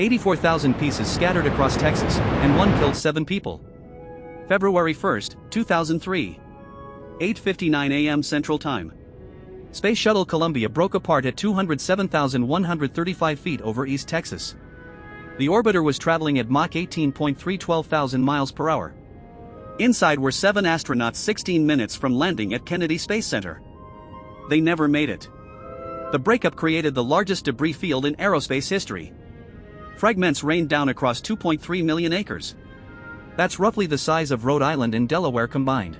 84,000 pieces scattered across Texas, and one killed 7 people. February 1, 2003. 8:59 a.m. Central Time. Space Shuttle Columbia broke apart at 207,135 feet over East Texas. The orbiter was traveling at Mach 18.3, 12,000 miles per hour. Inside were 7 astronauts 16 minutes from landing at Kennedy Space Center. They never made it. The breakup created the largest debris field in aerospace history. Fragments rained down across 2.3 million acres. That's roughly the size of Rhode Island and Delaware combined.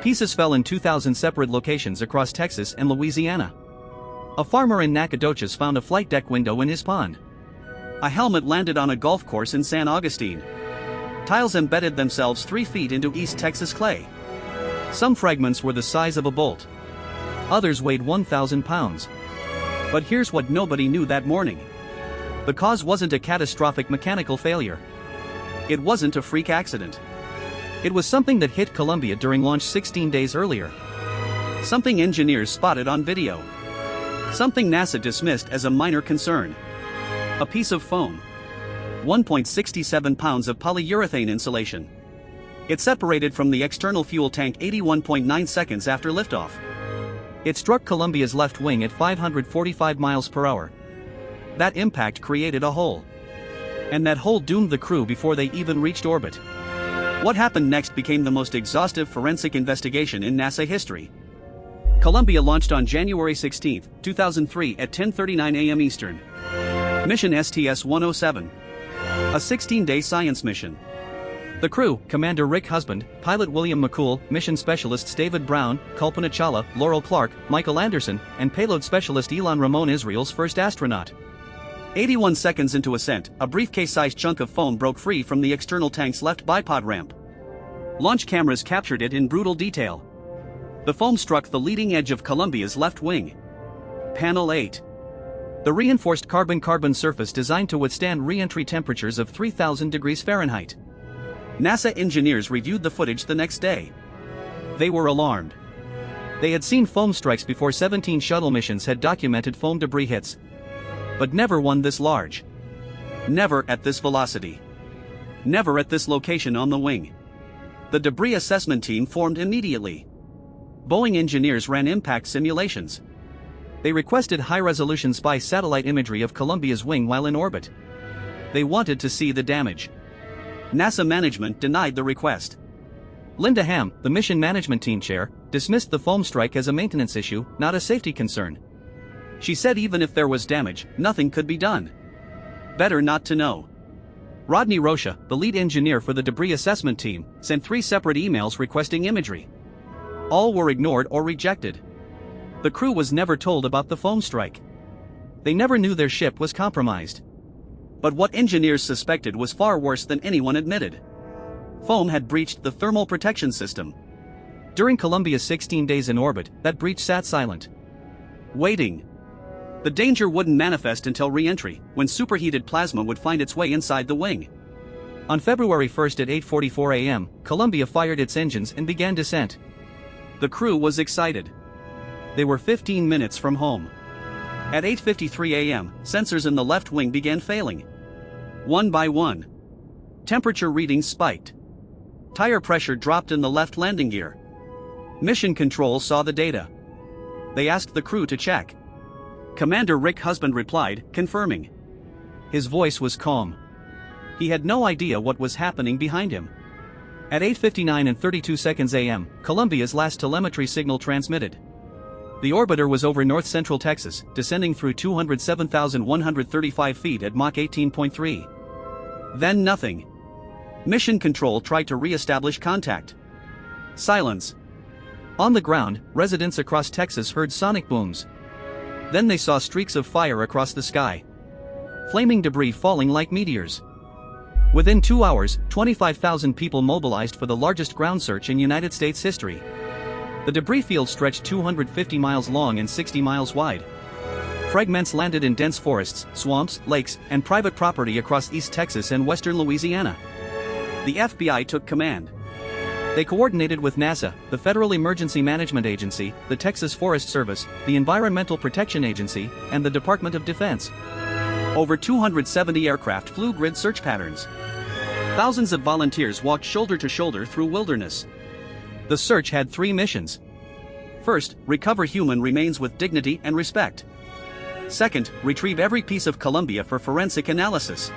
Pieces fell in 2,000 separate locations across Texas and Louisiana. A farmer in Nacogdoches found a flight deck window in his pond. A helmet landed on a golf course in San Augustine. Tiles embedded themselves 3 feet into East Texas clay. Some fragments were the size of a bolt. Others weighed 1,000 pounds. But here's what nobody knew that morning. The cause wasn't a catastrophic mechanical failure. It wasn't a freak accident. It was something that hit Columbia during launch 16 days earlier. Something engineers spotted on video. Something NASA dismissed as a minor concern. A piece of foam. 1.67 pounds of polyurethane insulation. It separated from the external fuel tank 81.9 seconds after liftoff. It struck Columbia's left wing at 545 miles per hour. That impact created a hole. And that hole doomed the crew before they even reached orbit. What happened next became the most exhaustive forensic investigation in NASA history. Columbia launched on January 16, 2003 at 10:39 a.m. Eastern. Mission STS-107. A 16-day science mission. The crew, Commander Rick Husband, Pilot William McCool, Mission Specialists David Brown, Kalpana Chawla, Laurel Clark, Michael Anderson, and Payload Specialist Elon Ramon, Israel's first astronaut. 81 seconds into ascent, a briefcase-sized chunk of foam broke free from the external tank's left bipod ramp. Launch cameras captured it in brutal detail. The foam struck the leading edge of Columbia's left wing. Panel 8. The reinforced carbon-carbon surface designed to withstand re-entry temperatures of 3,000 degrees Fahrenheit. NASA engineers reviewed the footage the next day. They were alarmed. They had seen foam strikes before. 17 shuttle missions had documented foam debris hits. But never one this large. Never at this velocity. Never at this location on the wing. The debris assessment team formed immediately. Boeing engineers ran impact simulations. They requested high-resolution spy satellite imagery of Columbia's wing while in orbit. They wanted to see the damage. NASA management denied the request. Linda Ham, the mission management team chair, dismissed the foam strike as a maintenance issue, not a safety concern. She said even if there was damage, nothing could be done. Better not to know. Rodney Rocha, the lead engineer for the debris assessment team, sent 3 separate emails requesting imagery. All were ignored or rejected. The crew was never told about the foam strike. They never knew their ship was compromised. But what engineers suspected was far worse than anyone admitted. Foam had breached the thermal protection system. During Columbia's 16 days in orbit, that breach sat silent. Waiting. The danger wouldn't manifest until re-entry, when superheated plasma would find its way inside the wing. On February 1 at 8:44 a.m., Columbia fired its engines and began descent. The crew was excited. They were 15 minutes from home. At 8:53 a.m., sensors in the left wing began failing. One by one. Temperature readings spiked. Tire pressure dropped in the left landing gear. Mission Control saw the data. They asked the crew to check. Commander Rick Husband replied, confirming. His voice was calm. He had no idea what was happening behind him. At 8:59 and 32 seconds a.m., Columbia's last telemetry signal transmitted. The orbiter was over north-central Texas, descending through 207,135 feet at Mach 18.3. Then nothing. Mission Control tried to re-establish contact. Silence. On the ground, residents across Texas heard sonic booms. Then they saw streaks of fire across the sky. Flaming debris falling like meteors. Within 2 hours, 25,000 people mobilized for the largest ground search in United States history. The debris field stretched 250 miles long and 60 miles wide. Fragments landed in dense forests, swamps, lakes, and private property across East Texas and western Louisiana. The FBI took command. They coordinated with NASA, the Federal Emergency Management Agency, the Texas Forest Service, the Environmental Protection Agency, and the Department of Defense. Over 270 aircraft flew grid search patterns. Thousands of volunteers walked shoulder to shoulder through wilderness. The search had 3 missions. First, recover human remains with dignity and respect. Second, retrieve every piece of Columbia for forensic analysis.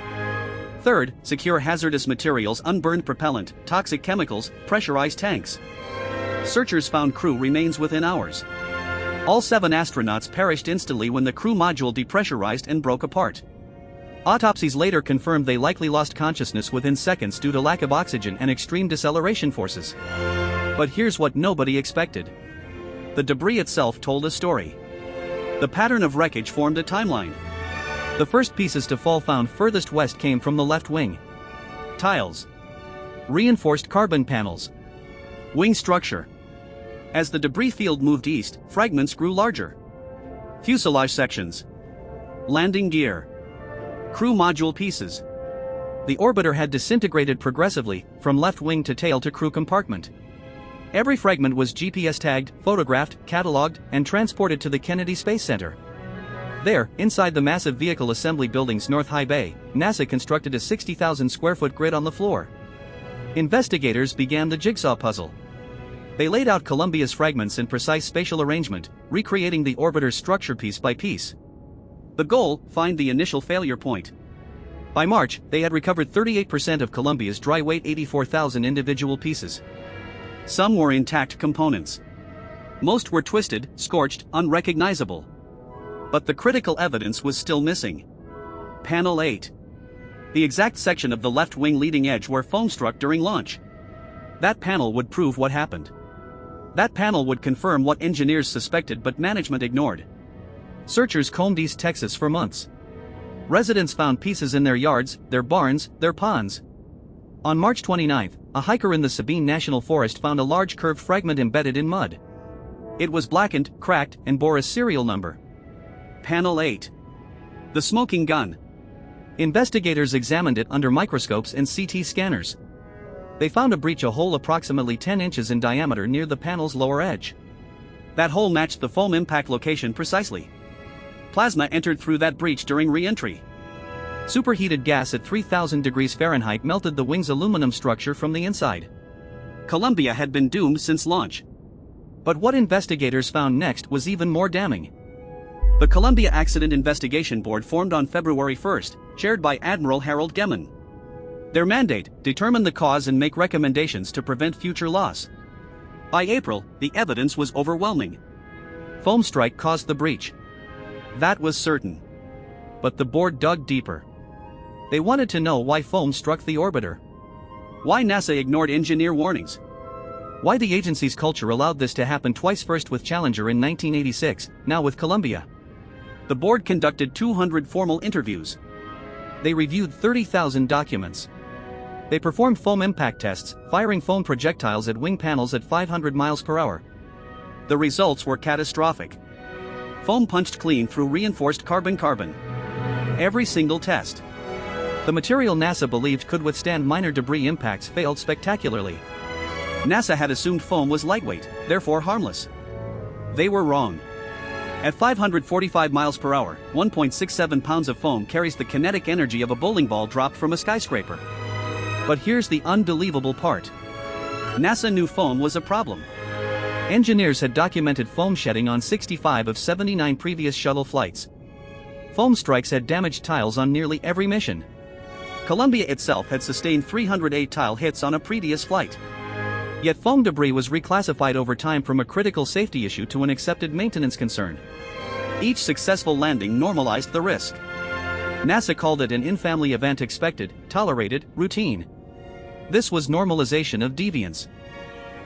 Third, secure hazardous materials, unburned propellant, toxic chemicals, pressurized tanks. Searchers found crew remains within hours. All 7 astronauts perished instantly when the crew module depressurized and broke apart. Autopsies later confirmed they likely lost consciousness within seconds due to lack of oxygen and extreme deceleration forces. But here's what nobody expected. The debris itself told a story. The pattern of wreckage formed a timeline. The first pieces to fall found furthest west came from the left wing. Tiles. Reinforced carbon panels. Wing structure. As the debris field moved east, fragments grew larger. Fuselage sections. Landing gear. Crew module pieces. The orbiter had disintegrated progressively, from left wing to tail to crew compartment. Every fragment was GPS tagged, photographed, cataloged, and transported to the Kennedy Space Center. There, inside the massive vehicle assembly building's North High Bay, NASA constructed a 60,000 square foot grid on the floor. Investigators began the jigsaw puzzle. They laid out Columbia's fragments in precise spatial arrangement, recreating the orbiter's structure piece by piece. The goal: find the initial failure point. By March, they had recovered 38% of Columbia's dry weight, 84,000 individual pieces. Some were intact components. Most were twisted, scorched, unrecognizable. But the critical evidence was still missing. Panel 8. The exact section of the left wing leading edge where foam struck during launch. That panel would prove what happened. That panel would confirm what engineers suspected but management ignored. Searchers combed East Texas for months. Residents found pieces in their yards, their barns, their ponds. On March 29, a hiker in the Sabine National Forest found a large curved fragment embedded in mud. It was blackened, cracked, and bore a serial number. Panel 8. The smoking gun. Investigators examined it under microscopes and CT scanners. They found a breach, a hole approximately 10 inches in diameter near the panel's lower edge. That hole matched the foam impact location precisely. Plasma entered through that breach during re-entry. Superheated gas at 3,000 degrees Fahrenheit melted the wing's aluminum structure from the inside. Columbia had been doomed since launch. But what investigators found next was even more damning. The Columbia Accident Investigation Board formed on February 1, chaired by Admiral Harold Gemman. Their mandate: determine the cause and make recommendations to prevent future loss. By April, the evidence was overwhelming. Foam strike caused the breach. That was certain. But the board dug deeper. They wanted to know why foam struck the orbiter. Why NASA ignored engineer warnings. Why the agency's culture allowed this to happen twice, first with Challenger in 1986, now with Columbia. The board conducted 200 formal interviews. They reviewed 30,000 documents. They performed foam impact tests, firing foam projectiles at wing panels at 500 miles per hour. The results were catastrophic. Foam punched clean through reinforced carbon-carbon. Every single test. The material NASA believed could withstand minor debris impacts failed spectacularly. NASA had assumed foam was lightweight, therefore harmless. They were wrong. At 545 miles per hour, 1.67 pounds of foam carries the kinetic energy of a bowling ball dropped from a skyscraper. But here's the unbelievable part. NASA knew foam was a problem. Engineers had documented foam shedding on 65 of 79 previous shuttle flights. Foam strikes had damaged tiles on nearly every mission. Columbia itself had sustained 308 tile hits on a previous flight. Yet foam debris was reclassified over time from a critical safety issue to an accepted maintenance concern. Each successful landing normalized the risk. NASA called it an in-family event, expected, tolerated, routine. This was normalization of deviance.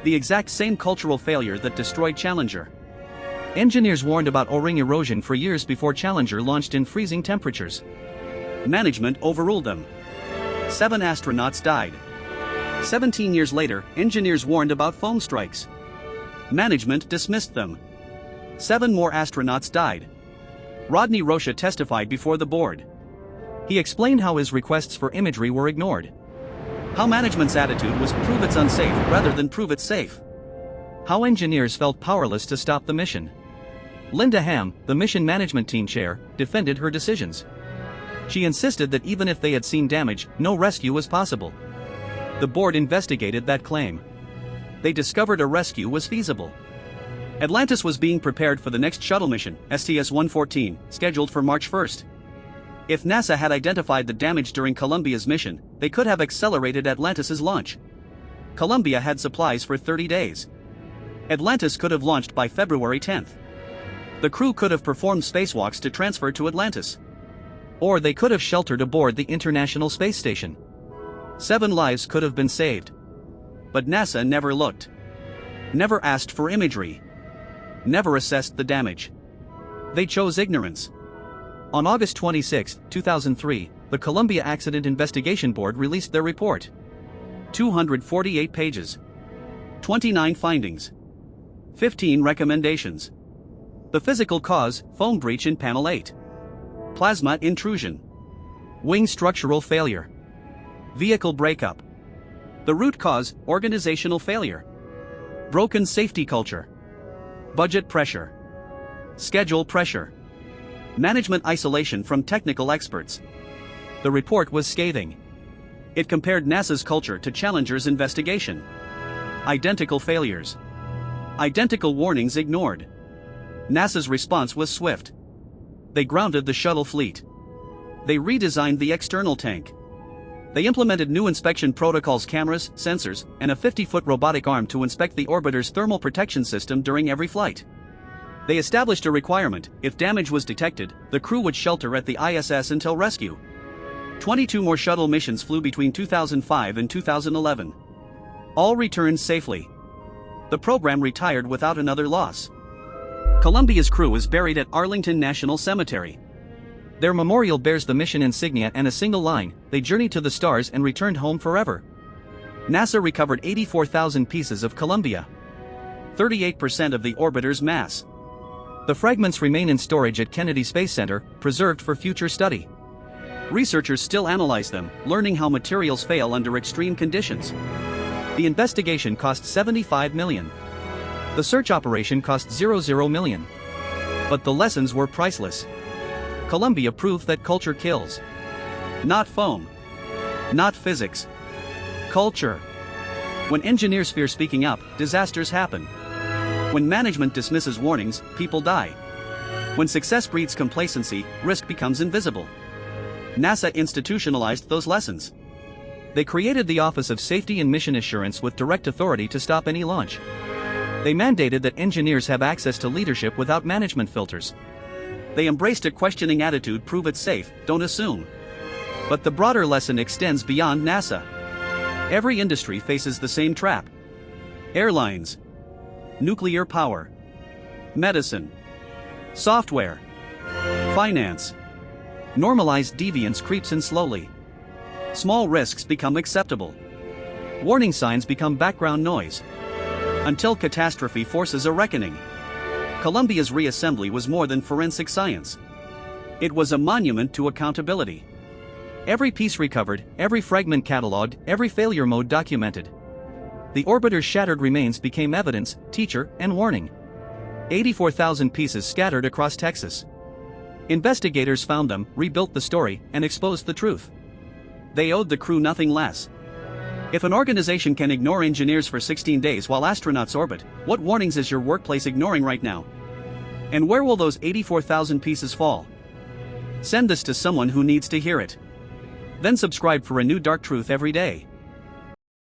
The exact same cultural failure that destroyed Challenger. Engineers warned about O-ring erosion for years before Challenger launched in freezing temperatures. Management overruled them. 7 astronauts died. 17 years later, engineers warned about foam strikes. Management dismissed them. 7 more astronauts died. Rodney Rocha testified before the board. He explained how his requests for imagery were ignored. How management's attitude was prove it's unsafe rather than prove it's safe. How engineers felt powerless to stop the mission. Linda Ham, the mission management team chair, defended her decisions. She insisted that even if they had seen damage, no rescue was possible. The board investigated that claim. They discovered a rescue was feasible. Atlantis was being prepared for the next shuttle mission, STS-114, scheduled for March 1st. If NASA had identified the damage during Columbia's mission, they could have accelerated Atlantis's launch. Columbia had supplies for 30 days. Atlantis could have launched by February 10th. The crew could have performed spacewalks to transfer to Atlantis. Or they could have sheltered aboard the International Space Station. 7 lives could have been saved. But NASA never looked. Never asked for imagery. Never assessed the damage. They chose ignorance. On August 26, 2003, the Columbia Accident Investigation Board released their report. 248 pages. 29 findings. 15 recommendations. The physical cause, foam breach in panel 8. Plasma intrusion. Wing structural failure. Vehicle breakup. The root cause, organizational failure. Broken safety culture. Budget pressure. Schedule pressure. Management isolation from technical experts. The report was scathing. It compared NASA's culture to Challenger's investigation. Identical failures. Identical warnings ignored. NASA's response was swift. They grounded the shuttle fleet. They redesigned the external tank. They implemented new inspection protocols, cameras, sensors, and a 50-foot robotic arm to inspect the orbiter's thermal protection system during every flight. They established a requirement: if damage was detected, the crew would shelter at the ISS until rescue. 22 more shuttle missions flew between 2005 and 2011. All returned safely. The program retired without another loss. Columbia's crew is buried at Arlington National Cemetery. Their memorial bears the mission insignia and a single line: they journeyed to the stars and returned home forever. NASA recovered 84,000 pieces of Columbia. 38% of the orbiter's mass. The fragments remain in storage at Kennedy Space Center, preserved for future study. Researchers still analyze them, learning how materials fail under extreme conditions. The investigation cost $75 million. The search operation cost $00 million. But the lessons were priceless. Columbia proved that culture kills. Not foam. Not physics. Culture. When engineers fear speaking up, disasters happen. When management dismisses warnings, people die. When success breeds complacency, risk becomes invisible. NASA institutionalized those lessons. They created the Office of Safety and Mission Assurance with direct authority to stop any launch. They mandated that engineers have access to leadership without management filters. They embraced a questioning attitude: prove it safe, don't assume. But the broader lesson extends beyond NASA. Every industry faces the same trap. Airlines. Nuclear power. Medicine. Software. Finance. Normalized deviance creeps in slowly. Small risks become acceptable. Warning signs become background noise. Until catastrophe forces a reckoning. Columbia's reassembly was more than forensic science. It was a monument to accountability. Every piece recovered, every fragment catalogued, every failure mode documented. The orbiter's shattered remains became evidence, teacher, and warning. 84,000 pieces scattered across Texas. Investigators found them, rebuilt the story, and exposed the truth. They owed the crew nothing less. If an organization can ignore engineers for 16 days while astronauts orbit, what warnings is your workplace ignoring right now? And where will those 84,000 pieces fall? Send this to someone who needs to hear it. Then subscribe for a new dark truth every day.